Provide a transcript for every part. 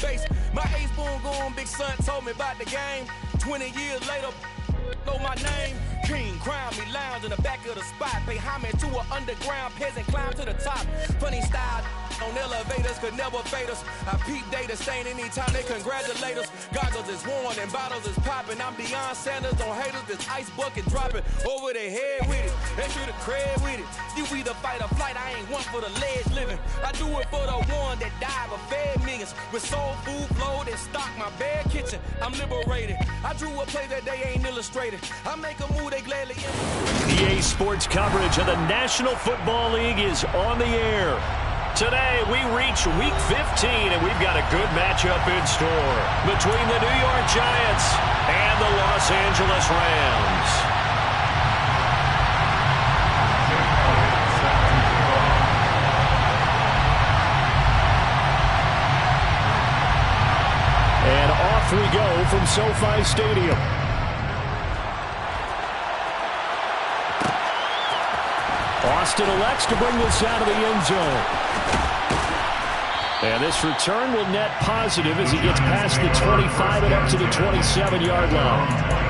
base. My A-spoon going, big son told me about the game. 20 years later, know my name. King, crown me, lounge in the back of the spot. Pay homage to an underground peasant, climb to the top. Funny style on elevators could never fade us. I peep data stain anytime they congratulate us. Goggles is worn and bottles is popping. I'm Deion Sanders on haters, this ice bucket dropping over their head with it. Extra the cred with it. You either fight or flight, I ain't one for the ledge living. I do it for the one that died but fed millions. With soul food flowed and stocked my bare kitchen. I'm liberated. I drew a play that they ain't illustrated. I make a move they gladly EA Sports coverage of the National Football League is on the air. Today, we reach Week 15, and we've got a good matchup in store between the New York Giants and the Los Angeles Rams. And off we go from SoFi Stadium. Austin elects to bring this out of the end zone. And this return will net positive as he gets past the 25 and up to the 27-yard line.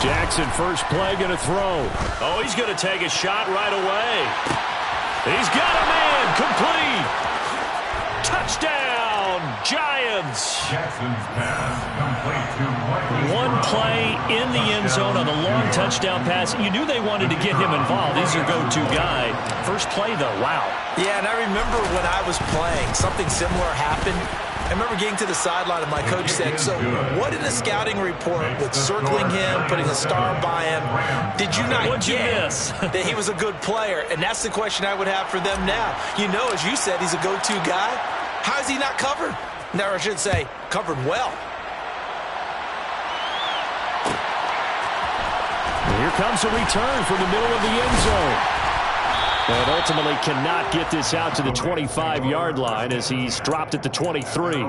Jackson, first play, going to throw. Oh, he's going to take a shot right away. He's got a man, complete. Touchdown, Giants. Jackson's pass complete to one play in the end zone on the long touchdown pass. You knew they wanted to get him involved. He's your go-to guy. First play, though, wow. Yeah, and I remember when I was playing, something similar happened. I remember getting to the sideline and my coach said, so what in the scouting report with circling him, putting a star by him, did you not get that he was a good player? And that's the question I would have for them now. You know, as you said, he's a go-to guy. How is he not covered? No, I should say covered well. Here comes a return from the middle of the end zone. And ultimately cannot get this out to the 25-yard line as he's dropped at the 23. Here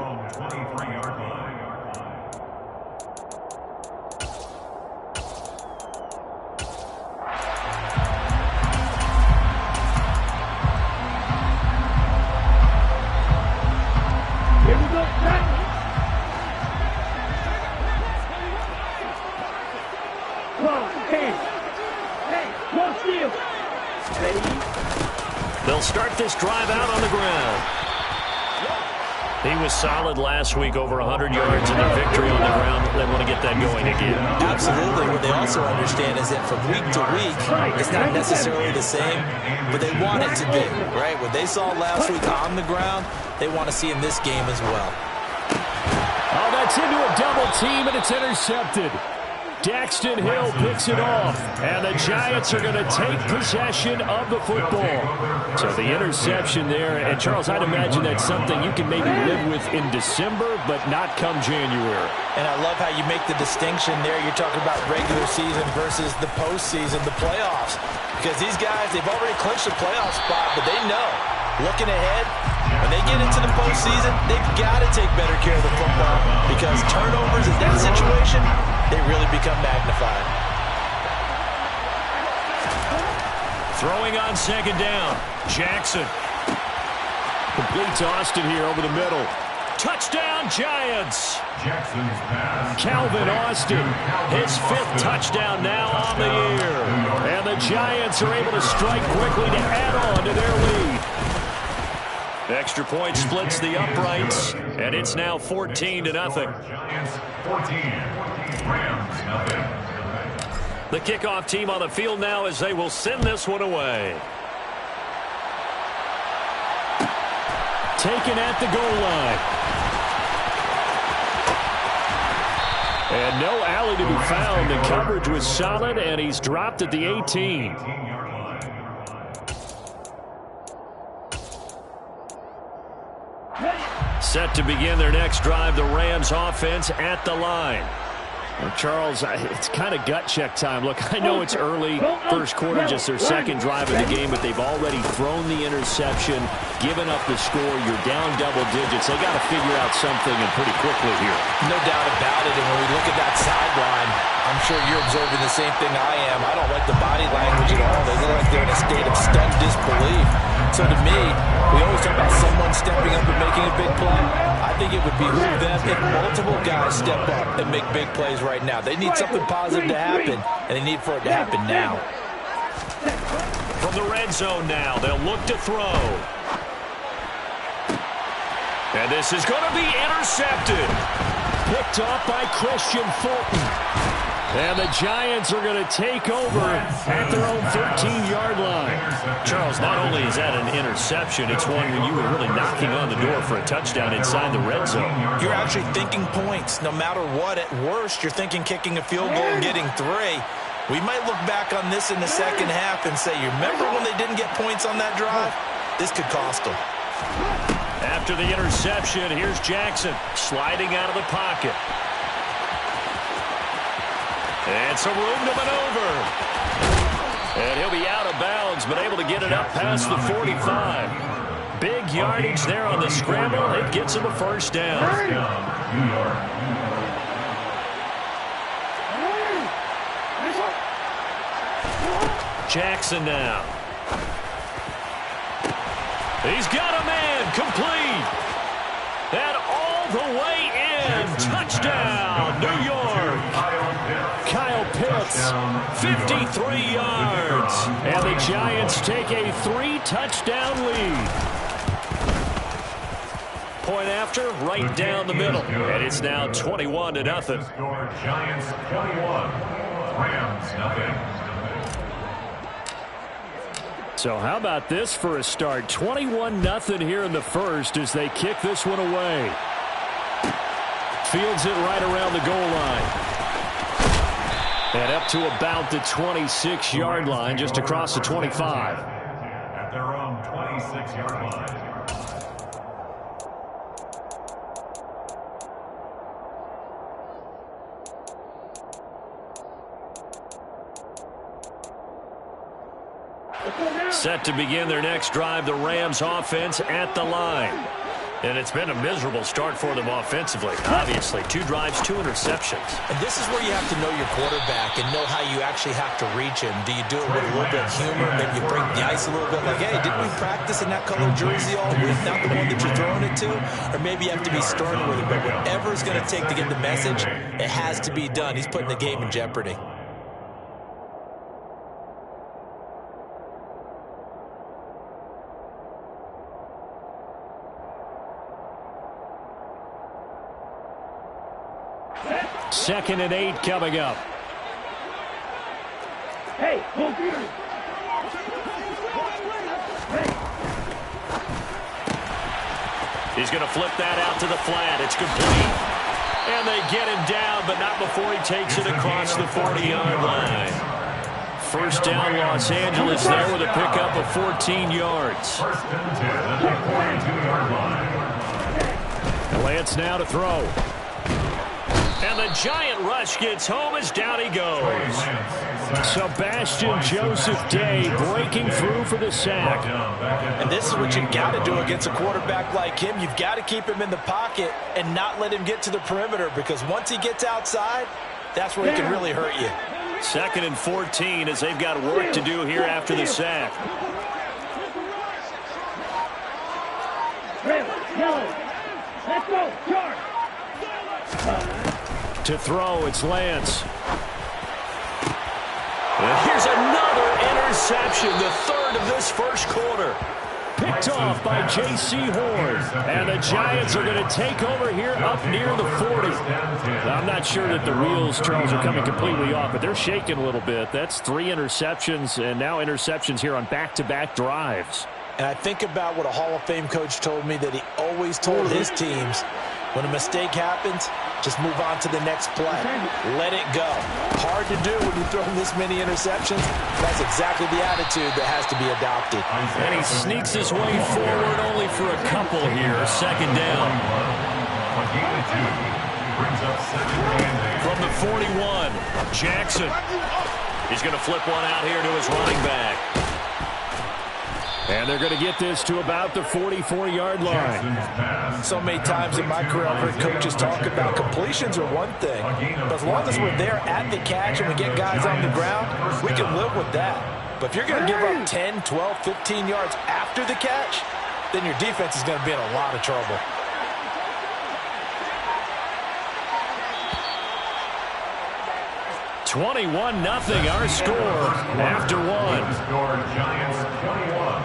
we go. One steal. They'll start this drive out on the ground. He was solid last week, over 100 yards in their victory on the ground. They want to get that going again. Absolutely. What they also understand is that from week to week, it's not necessarily the same, but they want it to be, right? What they saw last week on the ground, they want to see in this game as well. Oh, that's into a double team, and it's intercepted. Daxton Hill picks it off, and the Giants are going to take possession of the football. So the interception there, and Charles, I'd imagine that's something you can maybe live with in December, but not come January. And I love how you make the distinction there. You're talking about regular season versus the postseason, the playoffs. Because these guys, they've already clinched a playoff spot, but they know, looking ahead, when they get into the postseason, they've got to take better care of the football because turnovers in that situation, they really become magnified. Throwing on second down. Jackson. Complete to Austin here over the middle. Touchdown, Giants. Jackson's pass. Calvin Austin, his fifth touchdown now on the year. And the Giants are able to strike quickly to add on to their lead. Extra point splits the uprights, and it's now 14-0. Giants 14, Rams nothing. The kickoff team on the field now as they will send this one away. Taken at the goal line. And no alley to be found. The coverage was solid, and he's dropped at the 18. Set to begin their next drive, the Rams offense at the line. Well, Charles, it's kind of gut check time. Look, I know it's early, first quarter, just their second drive of the game, but they've already thrown the interception, given up the score. You're down double digits. They got to figure out something, and pretty quickly here. No doubt about it. And when we look at that sideline, I'm sure you're observing the same thing I am. I don't like the body language at all. They look like they're in a state of stunned disbelief. So to me, we always talk about someone stepping up and making a big play. I think it would behoove them if multiple guys step up and make big plays right now. They need something positive to happen, and they need for it to happen now. From the red zone now, they'll look to throw. And this is going to be intercepted. Picked off by Christian Fulton. And the Giants are going to take over at their own 13-yard line. Charles, not only is that an interception, it's one when you were really knocking on the door for a touchdown inside the red zone. You're actually thinking points. No matter what, at worst, you're thinking kicking a field goal and getting 3. We might look back on this in the second half and say, you remember when they didn't get points on that drive? This could cost them. After the interception, here's Jackson sliding out of the pocket. And some room to maneuver. And he'll be out of bounds, but able to get it up past the 45. Big yardage there on the scramble. It gets him a first down. Jackson now. He's got a man complete. And all the way in. Touchdown, New York. Kyle Pitts, 53 yards. And the Giants take a 3-touchdown lead. Point after, right down the middle. And it's now 21-0. Giants 21, Rams nothing. So how about this for a start? 21-0 here in the first as they kick this one away. Fields it right around the goal line. And up to about the 26-yard line, just across the 25. At their own 26-yard line. Set to begin their next drive, the Rams offense at the line. And it's been a miserable start for them offensively. Obviously, 2 drives, 2 interceptions. And this is where you have to know your quarterback and know how you actually have to reach him. Do you do it with a little bit of humor? Maybe you break the ice a little bit like, hey, didn't we practice in that color jersey all week? Not the one that you're throwing it to? Or maybe you have to be stern with it. But whatever it's going to take to get the message, it has to be done. He's putting the game in jeopardy. Second and 8 coming up. Hey, hold here. He's going to flip that out to the flat. It's complete. And they get him down, but not before he takes it across the 40-yard line. First down, Los Angeles there with a pickup of 14 yards. First and 10 at the 42-yard line. Lance now to throw. And the giant rush gets home as down he goes. Sebastian Joseph Day breaking through for the sack. And this is what you've got to do against a quarterback like him. You've got to keep him in the pocket and not let him get to the perimeter, because once he gets outside, that's where he can really hurt you. Second and 14 as they've got work to do here after the sack. Let's go, charge. To throw, it's Lance. And here's another interception, the third of this first quarter. Picked off by J.C. Horn. And the Giants are going to take over here up near the 40. Now, I'm not sure that the wheels, Charles, are coming completely off, but they're shaking a little bit. That's 3 interceptions, and now interceptions here on back-to-back drives. And I think about what a Hall of Fame coach told me, that he always told his teams, when a mistake happens, just move on to the next play. Let it go. Hard to do when you throw this many interceptions. That's exactly the attitude that has to be adopted. And he sneaks his way forward only for a couple here. Second down. From the 41, Jackson. He's going to flip one out here to his running back. And they're going to get this to about the 44-yard line. So many times in my career, I've heard coaches talk about completions are one thing. But as long as we're there at the catch and we get guys on the ground, we can live with that. But if you're going to give up 10, 12, 15 yards after the catch, then your defense is going to be in a lot of trouble. (21-0) our score after one. Giants 21,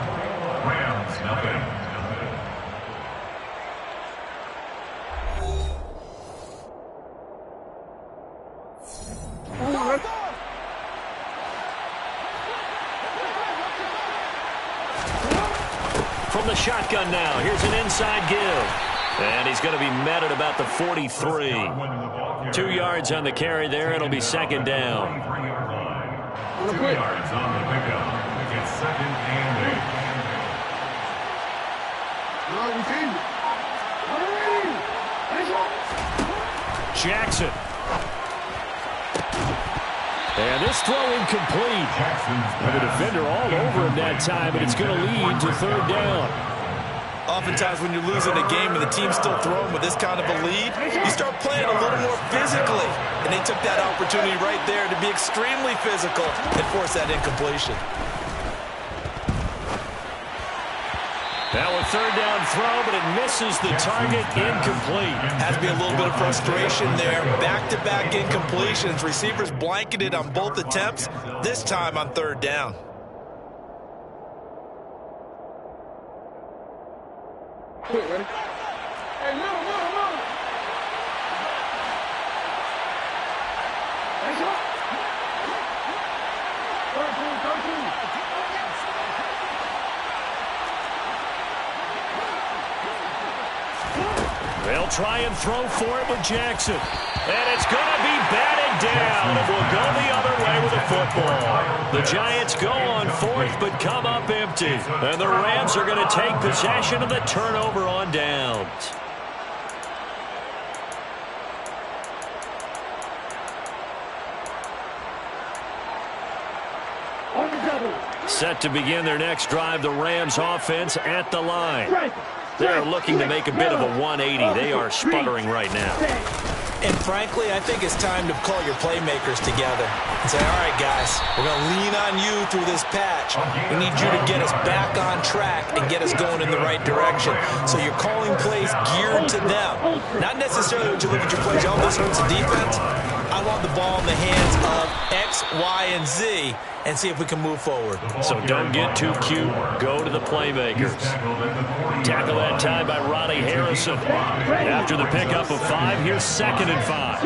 Rams nothing. From the shotgun now, here's an inside give. And he's going to be met at about the 43. 2 yards on the carry there. It'll be second down. 2 yards on the pickup. It's second and 8. Jackson. And this throw incomplete. And the defender all over him that time, but it's going to lead to third down. Oftentimes when you're losing a game and the team's still throwing with this kind of a lead, you start playing a little more physically. And they took that opportunity right there to be extremely physical and force that incompletion. Now a third down throw, but it misses the target, incomplete. Has to be a little bit of frustration there. Back-to-back incompletions. Receivers blanketed on both attempts, this time on third down. Quick, ready? Hey, middle. Nice up. 13. They'll try and throw for it with Jackson. And it's going to be batted down. It will go the other way with the football. The Giants go on fourth but come up empty. And the Rams are going to take possession of the turnover on downs. Set to begin their next drive, the Rams offense at the line. They're looking to make a bit of a 180. They are sputtering right now. And frankly, I think it's time to call your playmakers together and say, all right, guys, we're going to lean on you through this patch. We need you to get us back on track and get us going in the right direction. So you're calling plays geared to them. Not necessarily when you look at your plays, oh, this hurts the defense. I want the ball in the hands of X, Y, and Z and see if we can move forward. So don't get too cute. Go to the playmakers. Tackle that time by Ronnie Harrison. After the pickup of 5, here's 2nd and 5.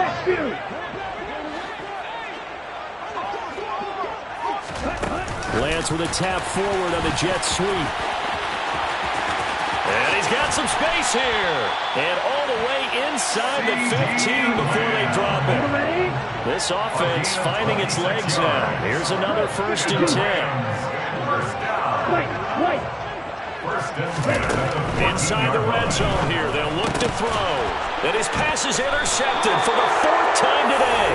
Lance with a tap forward on the jet sweep. And he's got some space here. And all the way inside the 15 before they drop it. This offense finding its legs now. Here's another 1st and 10. Inside the red zone here. They'll look to throw. And his pass is intercepted for the 4th time today.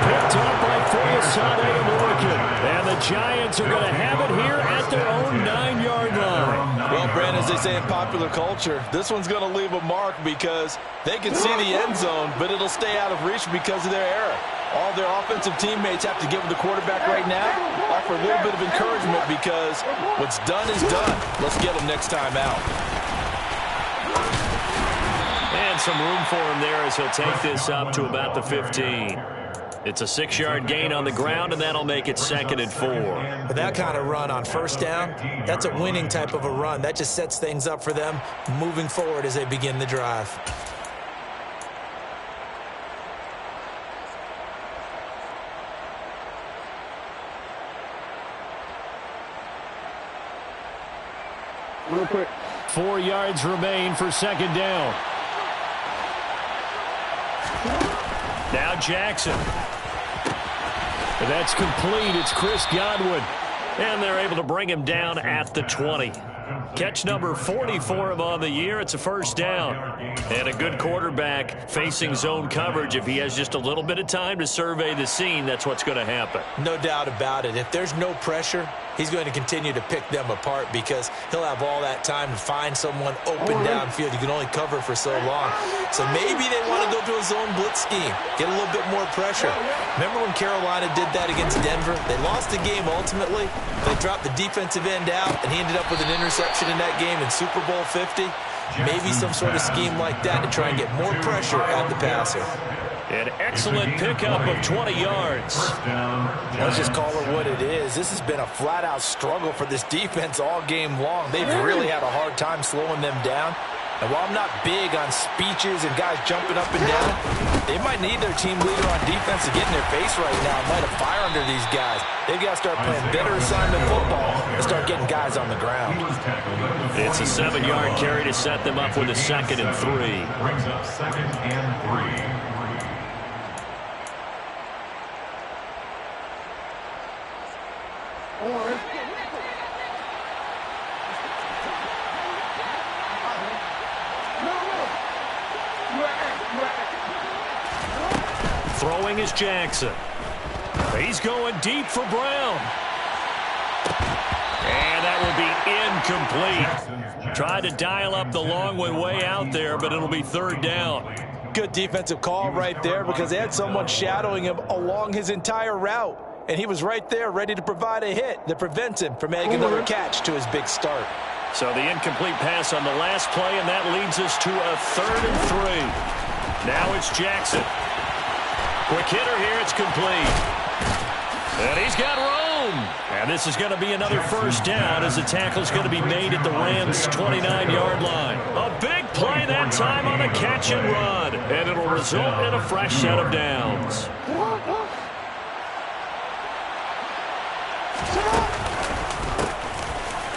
Picked up by Foyesade and Morgan. And the Giants are going to have it here at their own 9-yard line. Well, Brandon, as they say in popular culture, this one's going to leave a mark because they can see the end zone, but it'll stay out of reach because of their error. All their offensive teammates have to give the quarterback right now, offer a little bit of encouragement because what's done is done. Let's get them next time out. And some room for him there as he'll take this up to about the 15. It's a 6-yard gain on the ground, and that'll make it 2nd and 4. But that kind of run on 1st down, that's a winning type of a run. That just sets things up for them moving forward as they begin the drive. Real quick. 4 yards remain for 2nd down. Now Jackson. That's complete. It's Chris Godwin. And they're able to bring him down at the 20. Catch number 40 for him on the year. It's a first down. And a good quarterback facing zone coverage. If he has just a little bit of time to survey the scene, that's what's going to happen. No doubt about it. If there's no pressure, he's going to continue to pick them apart because he'll have all that time to find someone open downfield. You can only cover for so long. So maybe they want to go to a zone blitz scheme, get a little bit more pressure. Remember when Carolina did that against Denver? They lost the game ultimately. They dropped the defensive end out, and he ended up with an interception in that game in Super Bowl 50. Maybe some sort of scheme like that to try and get more pressure at the passer. An excellent pickup of 20 yards. Let's just call it what it is. This has been a flat-out struggle for this defense all game long. They've really had a hard time slowing them down. And while I'm not big on speeches and guys jumping up and down, they might need their team leader on defense to get in their face right now and light a fire under these guys. They've got to start playing better assignment football and start getting guys on the ground. It's a 7-yard carry to set them up with a 2nd and 3. Brings up 2nd and 3. Throwing is Jackson. He's going deep for Brown. And that will be incomplete. Tried to dial up the long one way out there, but it'll be 3rd down. Good defensive call right there because they had someone shadowing him along his entire route. And he was right there ready to provide a hit that prevents him from adding another catch to his big start. So the incomplete pass on the last play, and that leads us to a 3rd and 3. Now it's Jackson. Quick hitter here, it's complete. And he's got room. And this is going to be another first down as the tackle's going to be made at the Rams' 29-yard line. A big play that time on the catch and run. And it'll result in a fresh set of downs.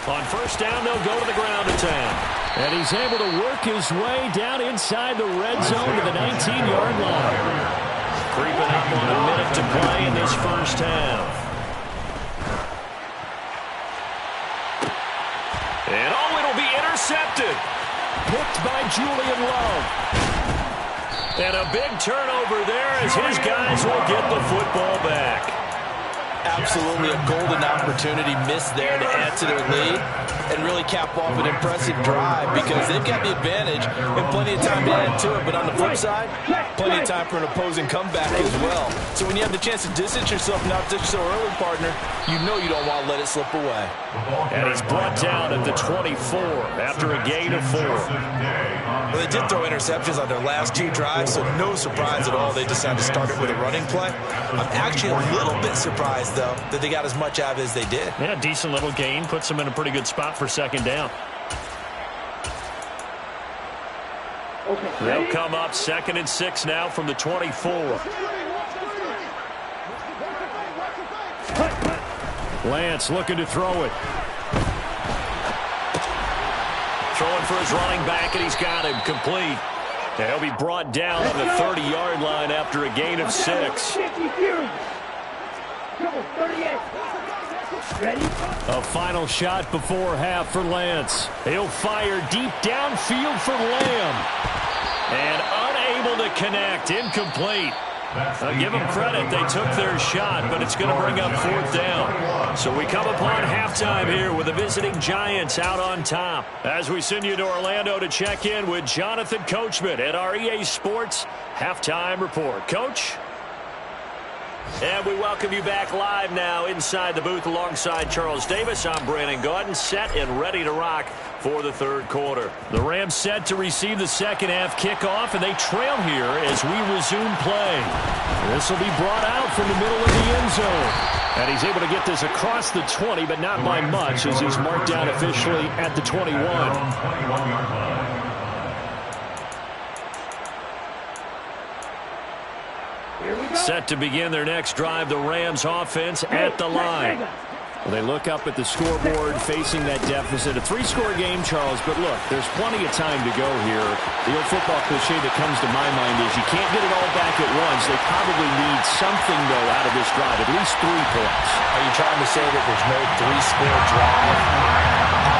On first down, they'll go to the ground attack. And he's able to work his way down inside the red zone to the 19-yard line. Creeping up on a minute to play in this first half. And it'll be intercepted. Picked by Julian Love. And a big turnover there as his guys will get the football back. Absolutely a golden opportunity missed there to add to their lead and really cap off an impressive drive because they've got the advantage and plenty of time to add to it. But on the flip side, plenty of time for an opposing comeback as well. So when you have the chance to distance yourself from opposition so early, partner, you know you don't want to let it slip away. And he's brought down at the 24 after a gain of 4. Well, they did throw interceptions on their last 2 drives, so no surprise at all they decided to start it with a running play. I'm actually a little bit surprised, though, that they got as much out of it as they did. Yeah, decent little gain. Puts them in a pretty good spot for 2nd down. They'll come up 2nd and 6 now from the 24. Lance looking to throw it. Throwing for his running back, and he's got him complete. And he'll be brought down on the 30-yard line after a gain of 6. A final shot before half for Lance. He'll fire deep downfield for Lamb. And unable to connect. Incomplete. Give them credit. They took their shot, but it's going to bring up 4th down. So we come upon halftime here with the visiting Giants out on top. As we send you to Orlando to check in with Jonathan Coachman at our EA Sports Halftime Report. Coach? And we welcome you back live now inside the booth alongside Charles Davis. I'm Brandon Gaudin, set and ready to rock for the 3rd quarter. The Rams set to receive the second half kickoff, and they trail here as we resume play. This will be brought out from the middle of the end zone. And he's able to get this across the 20, but not by much as he's marked down officially at the 21. Set to begin their next drive, the Rams offense at the line. Well, they look up at the scoreboard facing that deficit. A 3-score game, Charles, but look, there's plenty of time to go here. The old football cliche that comes to my mind is you can't get it all back at once. They probably need something, though, out of this drive, at least 3 points. Are you trying to say that there's no 3-score drive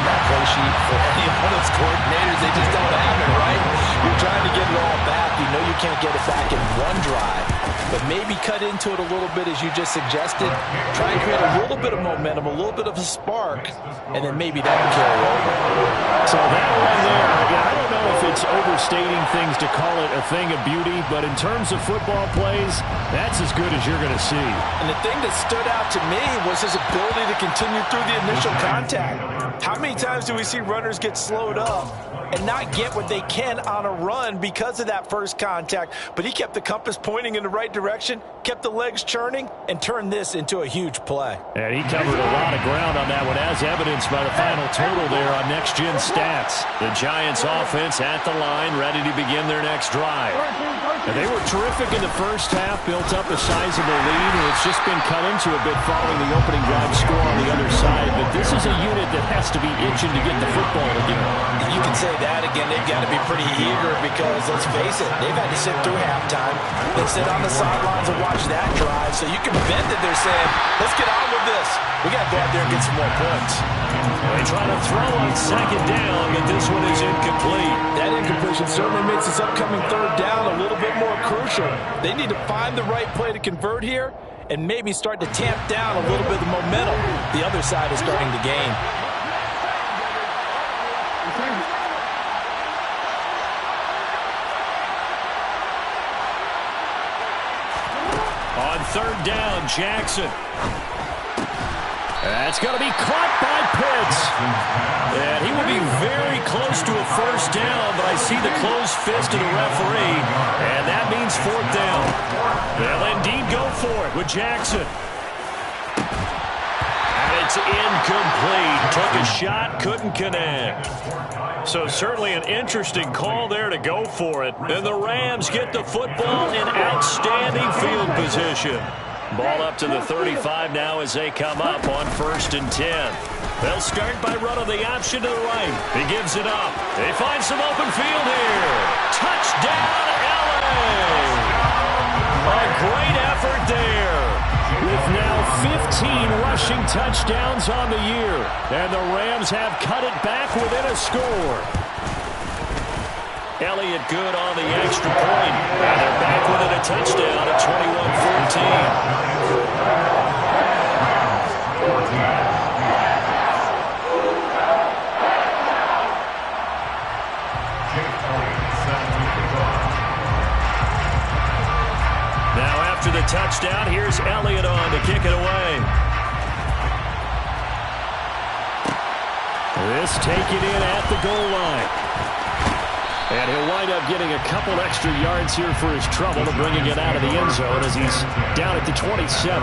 on that play sheet for any of those coordinators? They just don't have it, right? You're trying to get it all back. You know you can't get it back in one drive, but maybe cut into it a little bit as you just suggested. Try and create a little bit of momentum, a little bit of a spark, and then maybe that can carry over. So that one there, again, I don't know if it's overstating things to call it a thing of beauty, but in terms of football plays, that's as good as you're going to see. And the thing that stood out to me was his ability to continue through the initial contact. How many times do we see runners get slowed up and not get what they can on a run because of that first contact? But he kept the compass pointing in the right direction, kept the legs churning, and turned this into a huge play. And he covered a lot of ground on that one, as evidenced by the final total there on Next Gen Stats. The Giants offense at the line, ready to begin their next drive. And they were terrific in the first half, built up a sizable lead, and it's just been cut into a bit following the opening drive score on the other side. But this is a unit that has to be itching to get the football again. You can say that again. They've got to be pretty eager because, let's face it, they've had to sit through halftime, then sit on the sidelines and watch that drive. So you can bet that they're saying, let's get on with this. We got to go out there and get some more points. They try to throw on second down, but this one is incomplete. That incompletion certainly makes this upcoming third down a little bit more crucial. They need to find the right play to convert here and maybe start to tamp down a little bit of the momentum the other side is starting to gain. On third down, Jackson. That's going to be caught by Pitts. And he will be very close to a first down, but I see the closed fist of the referee, and that means fourth down. They'll indeed go for it with Jackson. And it's incomplete. Took a shot, couldn't connect. So certainly an interesting call there to go for it. And the Rams get the football in outstanding field position. Ball up to the 35 now as they come up on 1st and 10. They'll start by running the option to the right. He gives it up. They find some open field here. Touchdown, LA! A great effort there. With now 15 rushing touchdowns on the year. And the Rams have cut it back within a score. Elliott good on the extra point. And they're back within a touchdown at 21-14. Now after the touchdown, here's Elliott on to kick it away. This taken in at the goal line. And he'll wind up getting a couple extra yards here for his trouble to bringing it out of the end zone as he's down at the 27.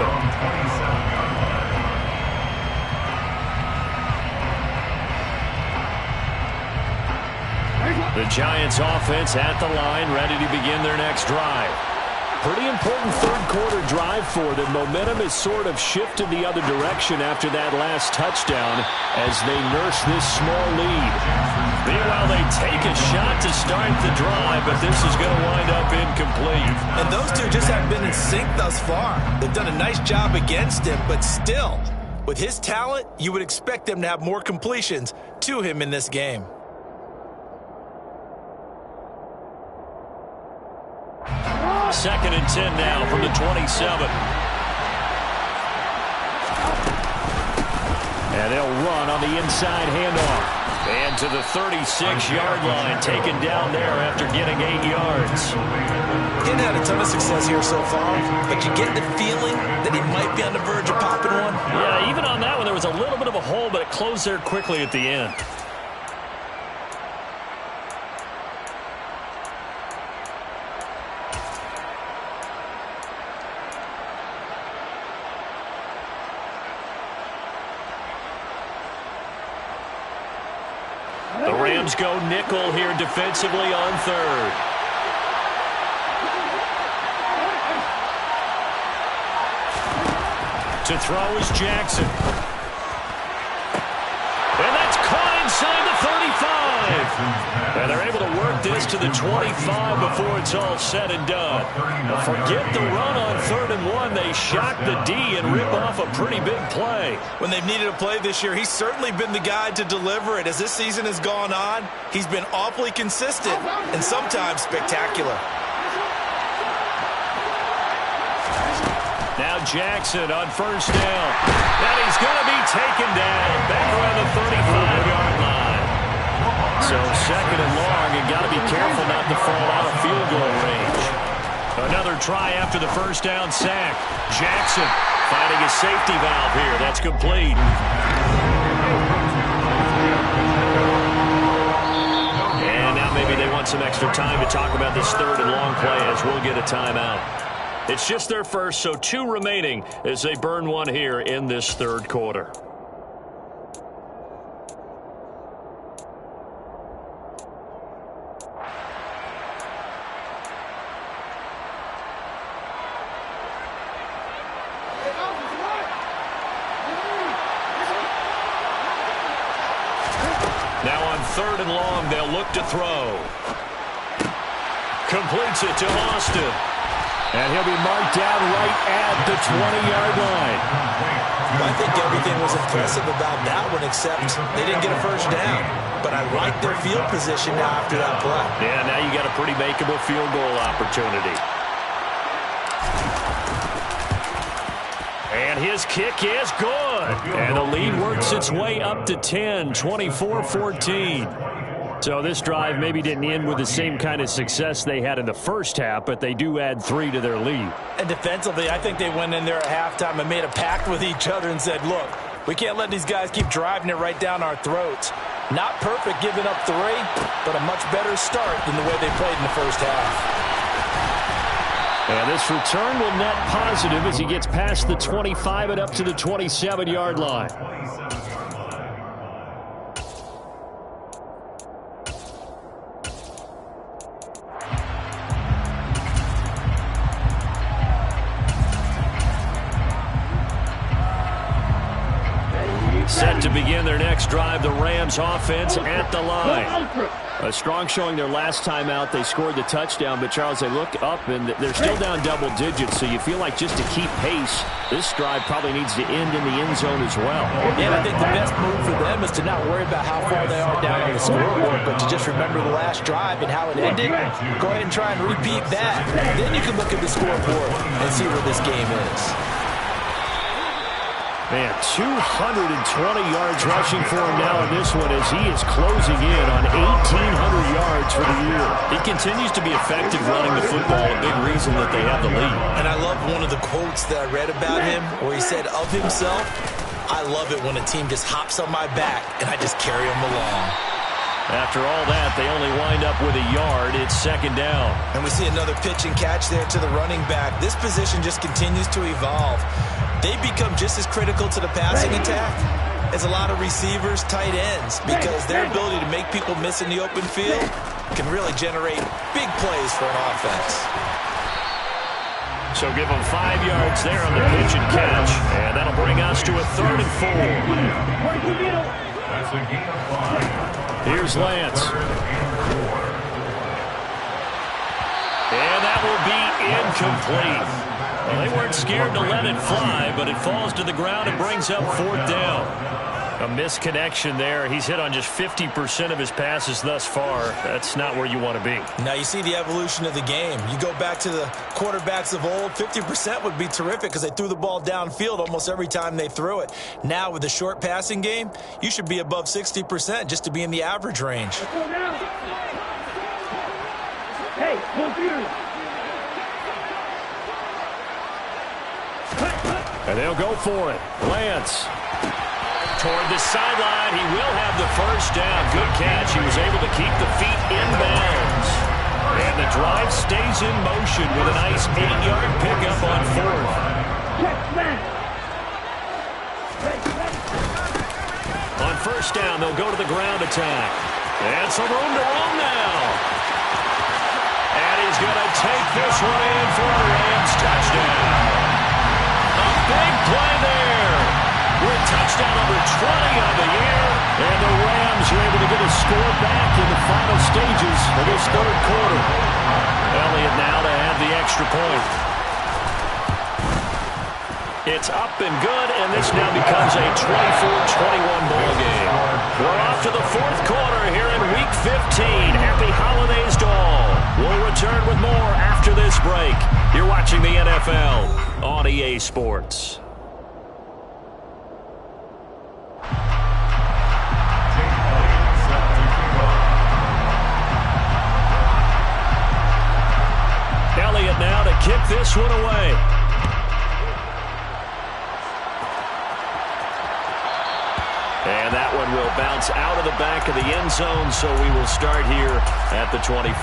The Giants offense at the line, ready to begin their next drive. Pretty important third-quarter drive for them. Momentum has sort of shifted the other direction after that last touchdown as they nurse this small lead. Meanwhile, they take a shot to start the drive, but this is going to wind up incomplete. And those two just haven't been in sync thus far. They've done a nice job against him, but still, with his talent, you would expect them to have more completions to him in this game. Second and 10 now from the 27. And they'll run on the inside handoff. And to the 36-yard line, taken down there after getting 8 yards. He hadn't had a ton of success here so far, but you get the feeling that he might be on the verge of popping one. Yeah, even on that one, there was a little bit of a hole, but it closed there quickly at the end. The Rams go nickel here defensively on third. To throw is Jackson. to the 25 before it's all said and done. Forget the run on 3rd and 1. They shock the D and rip off a pretty big play. When they've needed a play this year, he's certainly been the guy to deliver it. As this season has gone on, he's been awfully consistent and sometimes spectacular. Now Jackson on 1st down. And he's going to be taken down back around the 35-yard line. So 2nd and long, and got to be careful not to fall out of field goal range. Another try after the 1st down sack. Jackson finding a safety valve here. That's complete. And now maybe they want some extra time to talk about this 3rd and long play as we'll get a timeout. It's just their first, so 2 remaining as they burn one here in this 3rd quarter. Now on 3rd and long, they'll look to throw. Completes it to Austin. And he'll be marked down right at the 20-yard line. I think everything was impressive about that one, except they didn't get a 1st down. But I like their field position now after that play. Yeah, now you got a pretty makeable field goal opportunity. And his kick is good. And the lead works its way up to 10, 24-14. So this drive maybe didn't end with the same kind of success they had in the 1st half, but they do add 3 to their lead. And defensively, I think they went in there at halftime and made a pact with each other and said, look, we can't let these guys keep driving it right down our throats. Not perfect giving up 3, but a much better start than the way they played in the 1st half. And this return will net positive as he gets past the 25 and up to the 27-yard line. Set to begin their next drive, the Rams offense at the line. A strong showing their last time out. They scored the touchdown, but Charles, they look up and they're still down double digits, so you feel like just to keep pace, this drive probably needs to end in the end zone as well. And I think the best move for them is to not worry about how far they are down on the scoreboard, but to just remember the last drive and how it ended. Go ahead and try and repeat that. Then you can look at the scoreboard and see where this game is. Man, 220 yards rushing for him now in this one as he is closing in on 1,800 yards for the year. He continues to be effective running the football, a big reason that they have the lead. And I love one of the quotes that I read about him where he said of himself, I love it when a team just hops on my back and I just carry them along. After all that, they only wind up with a yard. It's 2nd down. And we see another pitch and catch there to the running back. This position just continues to evolve. They become just as critical to the passing attack as a lot of receivers, tight ends, because their ability to make people miss in the open field can really generate big plays for an offense. So give them 5 yards there on the pitch and catch, and that'll bring us to a 3rd and 4. Here's Lance. And that will be incomplete. Well, they weren't scared to let it fly, but it falls to the ground and brings up 4th down. A misconnection there. He's hit on just 50% of his passes thus far. That's not where you want to be. Now you see the evolution of the game. You go back to the quarterbacks of old, 50% would be terrific because they threw the ball downfield almost every time they threw it. Now with the short passing game, you should be above 60% just to be in the average range. Hey, computer. And they'll go for it. Lance. Toward the sideline. He will have the 1st down. Good catch. He was able to keep the feet in bounds. And the drive stays in motion with a nice 8-yard pickup on 4th. On 1st down, they'll go to the ground attack. And some room to run now. And he's going to take this one in for a Rams touchdown. A big play there with touchdown number 20 on the year. And the Rams are able to get a score back in the final stages of this third quarter. Elliott now to add the extra point. It's up and good, and this now becomes a 24-21 ball game. We're off to the fourth quarter here in Week 15. Happy holidays to all. We'll return with more after this break. You're watching the NFL on EA Sports. Elliott now to kick this one away. And that one will bounce out of the back of the end zone, so we will start here at the 25.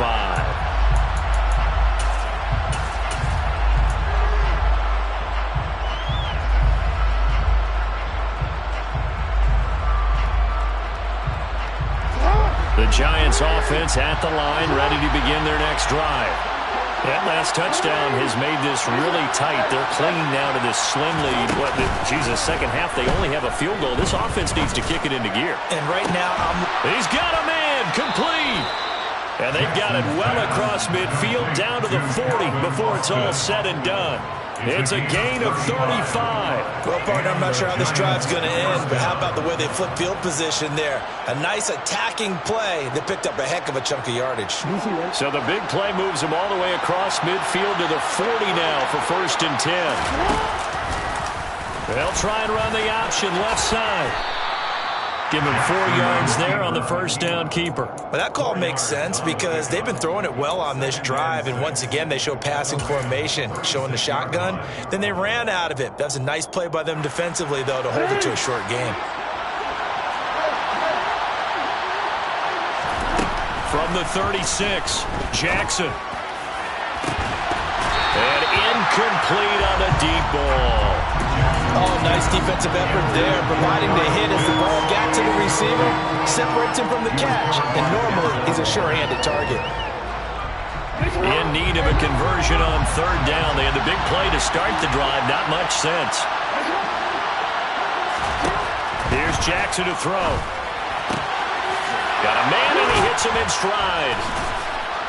The Giants offense at the line, ready to begin their next drive. That last touchdown has made this really tight. They're clinging now to this slim lead. Second half, they only have a field goal. This offense needs to kick it into gear. And right now, he's got a man complete. And they've got it well across midfield down to the 40 before it's all said and done. It's a gain of 35. Well, partner, I'm not sure how this drive's going to end, but how about the way they flip field position there? A nice attacking play that picked up a heck of a chunk of yardage. So the big play moves them all the way across midfield to the 40 now for 1st and 10. They'll try and run the option left side. Give him 4 yards there on the first down keeper. Well, that call makes sense because they've been throwing it well on this drive, and once again they show passing formation, showing the shotgun. Then they ran out of it. That's a nice play by them defensively, though, to hold it to a short game. From the 36, Jackson. And incomplete on a deep ball. Oh, nice defensive effort there, providing the hit as the ball got to the receiver, separates him from the catch, and normally he's a sure-handed target. In need of a conversion on 3rd down. They had the big play to start the drive, not much sense. Here's Jackson to throw. Got a man, and he hits him in stride.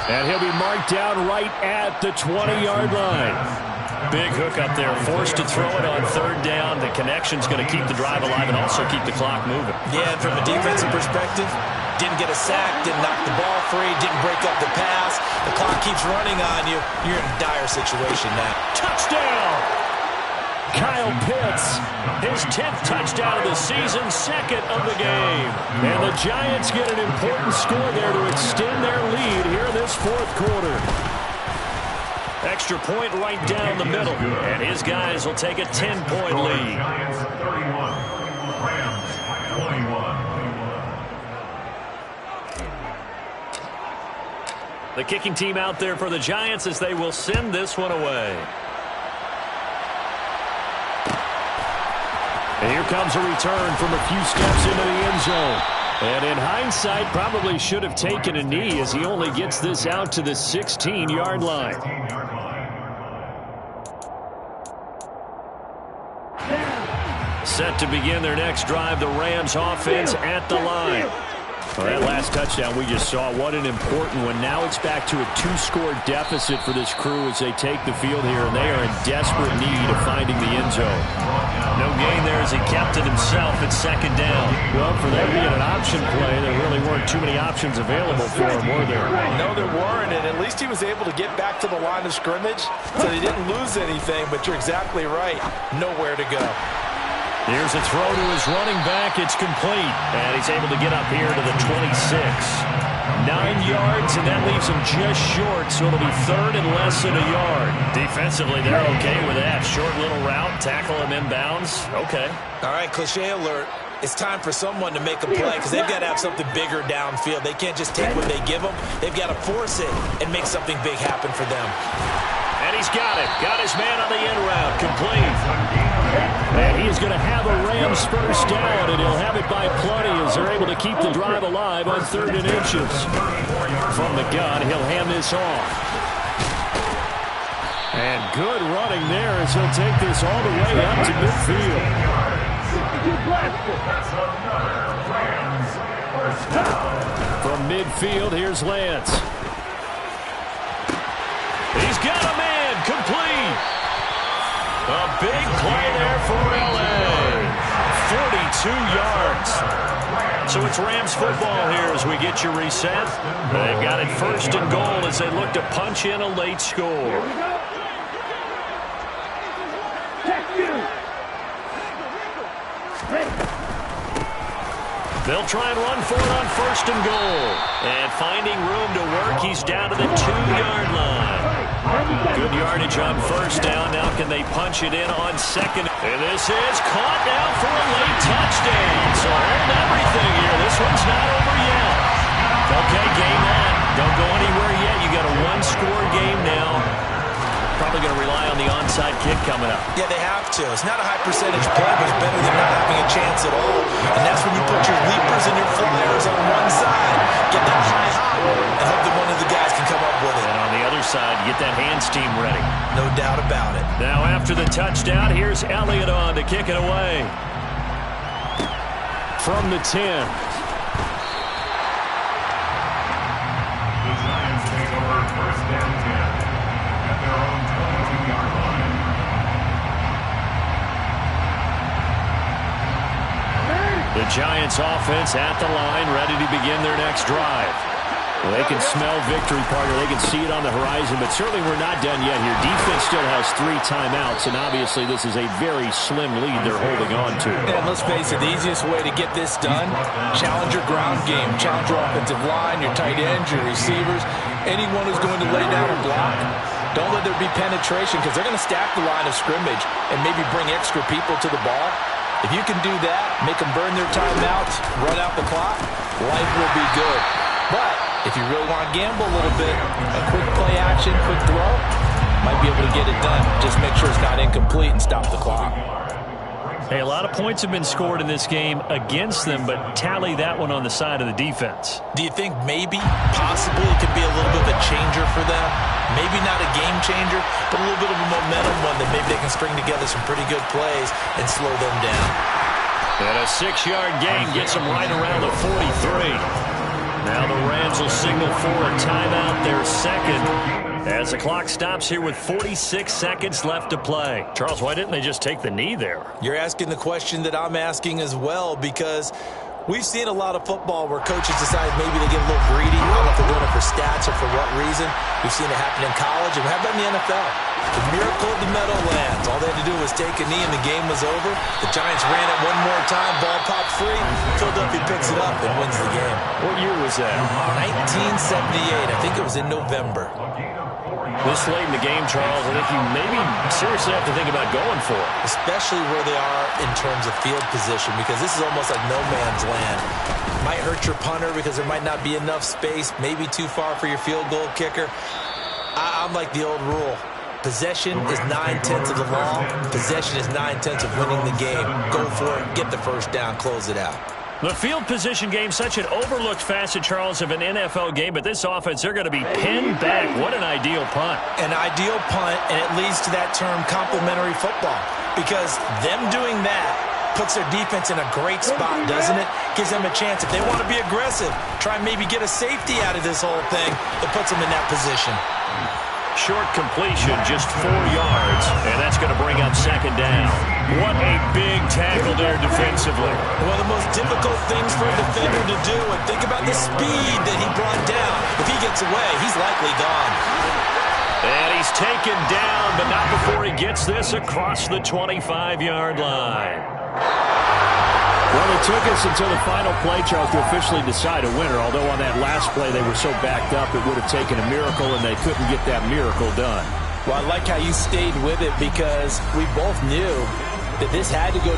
And he'll be marked down right at the 20-yard line. Big hook up there, forced to throw it on 3rd down. The connection's going to keep the drive alive and also keep the clock moving. Yeah, and from a defensive perspective, didn't get a sack, didn't knock the ball free, didn't break up the pass. The clock keeps running on you. You're in a dire situation now. Touchdown! Kyle Pitts, his 10th touchdown of the season, 2nd of the game. And the Giants get an important score there to extend their lead here in this 4th quarter. Extra point right down the middle. And his guys will take a 10-point lead. The kicking team out there for the Giants as they will send this one away. And here comes a return from a few steps into the end zone. And in hindsight, probably should have taken a knee as he only gets this out to the 16-yard line. Set to begin their next drive, the Rams offense at the line. Well, that last touchdown we just saw, what an important one. Now it's back to a 2-score deficit for this crew as they take the field here, and they are in desperate need of finding the end zone. No gain there as he kept it himself at 2nd down. Well, for that being an option play, there really weren't too many options available for him, were there? No, there weren't, and at least he was able to get back to the line of scrimmage, so he didn't lose anything, but you're exactly right. Nowhere to go. Here's a throw to his running back. It's complete. And he's able to get up here to the 26. 9 yards, and that leaves him just short, so it'll be 3rd and less than a yard. Defensively, they're okay with that. Short little route, tackle him inbounds. Okay. All right, cliche alert. It's time for someone to make a play because they've got to have something bigger downfield. They can't just take what they give them. They've got to force it and make something big happen for them. And he's got it. Got his man on the end route. Complete. And he is going to have a Rams first down, and he'll have it by plenty as they're able to keep the drive alive on 3rd and inches. From the gun, he'll hand this off. And good running there as he'll take this all the way up to midfield. From midfield, here's Lance. He's got a man, complete. A big play there for LA. 42 yards. So it's Rams football here as we get you reset. They've got it 1st and goal as they look to punch in a late score. They'll try and run for it on 1st and goal. And finding room to work, he's down to the 2-yard line. Good yardage on 1st down. Now can they punch it in on 2nd? And this is caught down for a late touchdown. So hold everything here. This one's not over yet. Okay, game on. Don't go anywhere yet. You got a 1-score game now. Probably going to rely on the onside kick coming up. Yeah, they have to. It's not a high percentage play, but it's better than not having a chance at all. And that's when you put your leapers and your flyers on one side, get that high hop, and hope that one of the guys can come up with it. And on the other side, get that hands team ready. No doubt about it. Now after the touchdown, here's Elliott on to kick it away. From the 10. The Giants offense at the line, ready to begin their next drive. Well, they can smell victory, partner. They can see it on the horizon, but certainly we're not done yet here. Defense still has 3 timeouts, and obviously this is a very slim lead they're holding on to. And let's face it, the easiest way to get this done, challenge your ground game, challenge your offensive line, your tight ends, your receivers, anyone who's going to lay down a block. Don't let there be penetration because they're going to stack the line of scrimmage and maybe bring extra people to the ball. If you can do that, make them burn their timeouts, run out the clock, life will be good. But if you really want to gamble a little bit, a quick play action, quick throw, might be able to get it done. Just make sure it's not incomplete and stop the clock. Hey, a lot of points have been scored in this game against them, but tally that one on the side of the defense. Do you think maybe, possibly, it could be a little bit of a changer for them? Maybe not a game changer, but a little bit of a momentum one that maybe they can string together some pretty good plays and slow them down. And a 6-yard gain gets them right around the 43. Now the Rams will signal for a timeout, their 2nd. As the clock stops here with 46 seconds left to play. Charles, why didn't they just take the knee there? You're asking the question that I'm asking as well, because we've seen a lot of football where coaches decide maybe they get a little greedy. I don't know if they're doing it for stats or for what reason. We've seen it happen in college, and how about in the NFL? The miracle of the Meadowlands. All they had to do was take a knee, and the game was over. The Giants ran it one more time. Ball popped free. Philadelphia picks it up and wins the game. What year was that? 1978. I think it was in November. This late in the game, Charles, I think you maybe seriously have to think about going for it. Especially where they are in terms of field position, because this is almost like no man's land. Might hurt your punter because there might not be enough space, maybe too far for your field goal kicker. I'm like the old rule. Possession is 9/10 of the law. Possession is 9/10 of winning the game. Go for it, get the 1st down, close it out. The field position game, such an overlooked facet, Charles, of an NFL game, but this offense, they're going to be pinned back. What an ideal punt. An ideal punt, and it leads to that term complementary football, because them doing that puts their defense in a great spot, doesn't it? Gives them a chance. If they want to be aggressive, try and maybe get a safety out of this whole thing, that puts them in that position. Short completion, just 4 yards, and that's going to bring up 2nd down. What a big tackle there defensively. One of the most difficult things for a defender to do, and think about the speed that he brought down. If he gets away, he's likely gone. And he's taken down, but not before he gets this across the 25-yard line. Well, it took us until the final play, Charles, to officially decide a winner. Although on that last play they were so backed up, it would have taken a miracle, and they couldn't get that miracle done. Well, I like how you stayed with it, because we both knew that this had to go down.